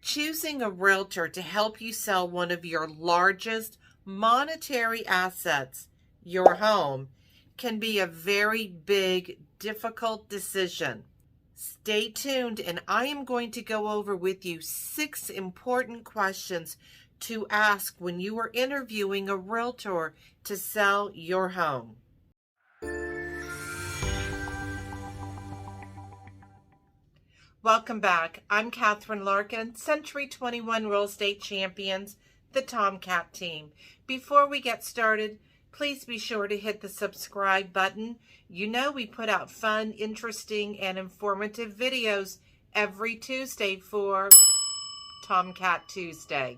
Choosing a realtor to help you sell one of your largest monetary assets, your home, can be a very big, difficult decision. Stay tuned, and I am going to go over with you 6 important questions to ask when you are interviewing a realtor to sell your home. Welcome back. I'm Catherine Larkin, Century 21 Real Estate Champions, the TomKat Team. Before we get started, please be sure to hit the subscribe button. You know we put out fun, interesting, and informative videos every Tuesday for TomKat Tuesday.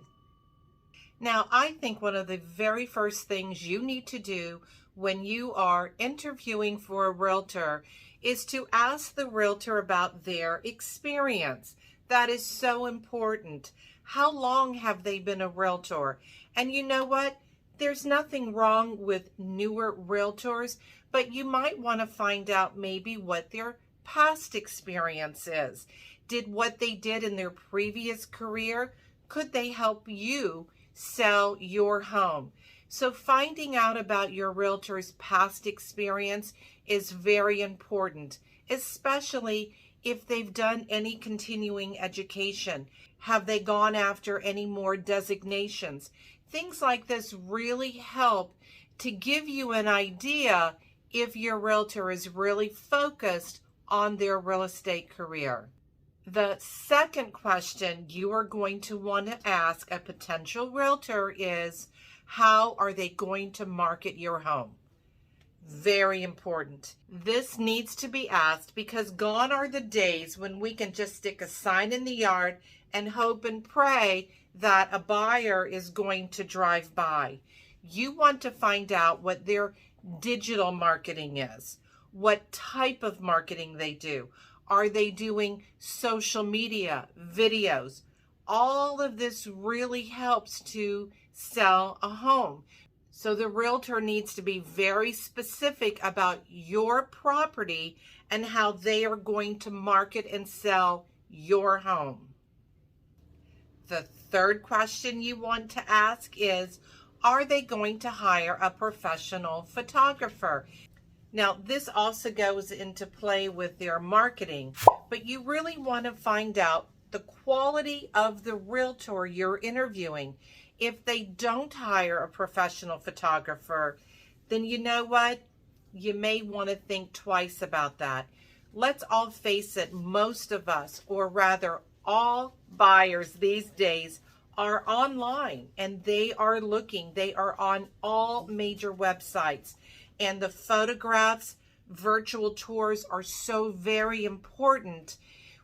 Now, I think one of the very first things you need to do when you are interviewing for a realtor is to ask the realtor about their experience. That is so important. How long have they been a realtor? And you know what? There's nothing wrong with newer realtors, but you might want to find out maybe what their past experience is. Did what they did in their previous career, could they help you sell your home? So finding out about your realtor's past experience is very important, especially if they've done any continuing education. Have they gone after any more designations? Things like this really help to give you an idea if your realtor is really focused on their real estate career. The second question you are going to want to ask a potential realtor is, how are they going to market your home? Very important. This needs to be asked because gone are the days when we can just stick a sign in the yard and hope and pray that a buyer is going to drive by. You want to find out what their digital marketing is, what type of marketing they do. Are they doing social media, videos? All of this really helps to sell a home. So the realtor needs to be very specific about your property and how they are going to market and sell your home. The third question you want to ask is, are they going to hire a professional photographer? Now, this also goes into play with their marketing, but you really want to find out the quality of the realtor you're interviewing. If they don't hire a professional photographer, then you know what? You may want to think twice about that. Let's all face it, most of us, or rather all buyers these days, are online and they are looking. They are on all major websites. And the photographs, virtual tours are so very important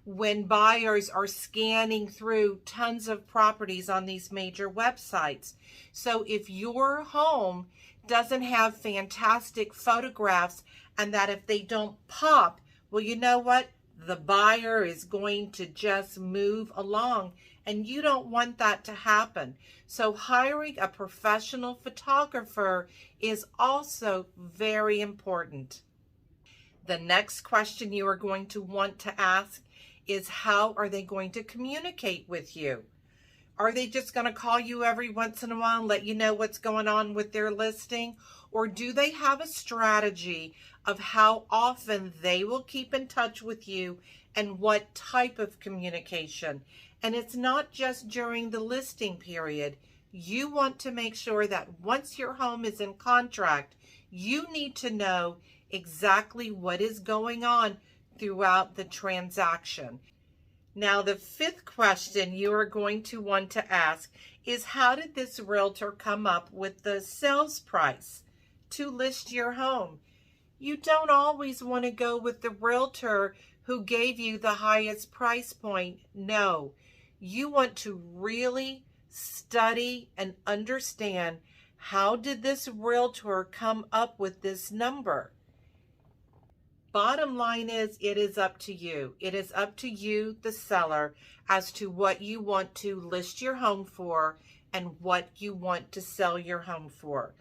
when buyers are scanning through tons of properties on these major websites. So if your home doesn't have fantastic photographs and that if they don't pop, well, you know what? The buyer is going to just move along, and you don't want that to happen. So hiring a professional photographer is also very important. The next question you are going to want to ask is, how are they going to communicate with you? Are they just going to call you every once in a while and let you know what's going on with their listing? Or do they have a strategy of how often they will keep in touch with you and what type of communication? And it's not just during the listing period. You want to make sure that once your home is in contract, you need to know exactly what is going on throughout the transaction. Now, the fifth question you are going to want to ask is, how did this realtor come up with the sales price to list your home? You don't always want to go with the realtor who gave you the highest price point. No, you want to really study and understand, how did this realtor come up with this number? Bottom line is, it is up to you. It is up to you, the seller, as to what you want to list your home for and what you want to sell your home for.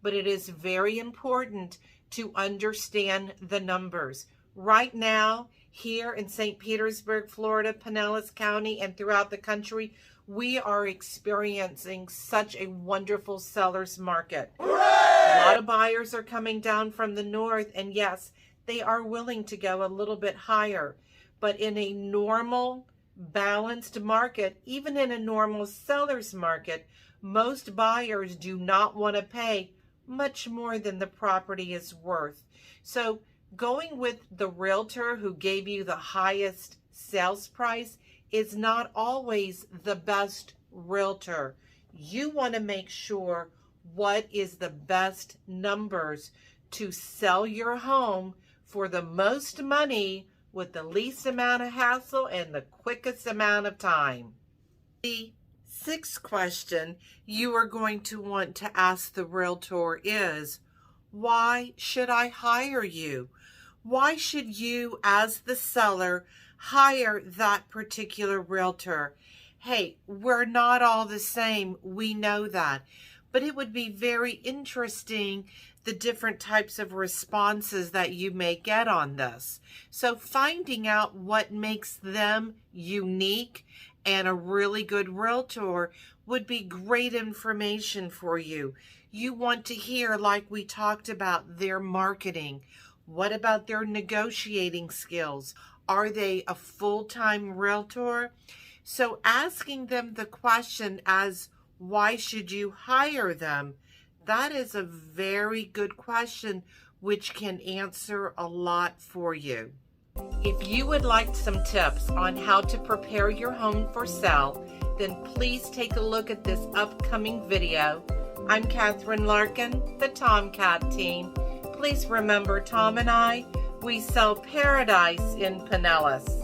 But it is very important to understand the numbers. Right now, Here in St. Petersburg, Florida, Pinellas County, and throughout the country, we are experiencing such a wonderful seller's market. Hooray! A lot of buyers are coming down from the north, and yes, they are willing to go a little bit higher. But in a normal, balanced market, even in a normal seller's market, most buyers do not want to pay much more than the property is worth. So going with the realtor who gave you the highest sales price is not always the best realtor. You want to make sure what is the best numbers to sell your home for the most money with the least amount of hassle and the quickest amount of time. The sixth question you are going to want to ask the realtor is, why should I hire you? Why should you, as the seller, hire that particular realtor? Hey, we're not all the same. We know that. But it would be very interesting the different types of responses that you may get on this. So finding out what makes them unique and a really good realtor would be great information for you. You want to hear, like we talked about, their marketing. What about their negotiating skills? Are they a full-time realtor? So asking them the question as, why should you hire them? That is a very good question which can answer a lot for you. If you would like some tips on how to prepare your home for sale, then please take a look at this upcoming video. I'm Catherine Larkin, the TomKat Team. Please remember, Tom and I, we sell paradise in Pinellas.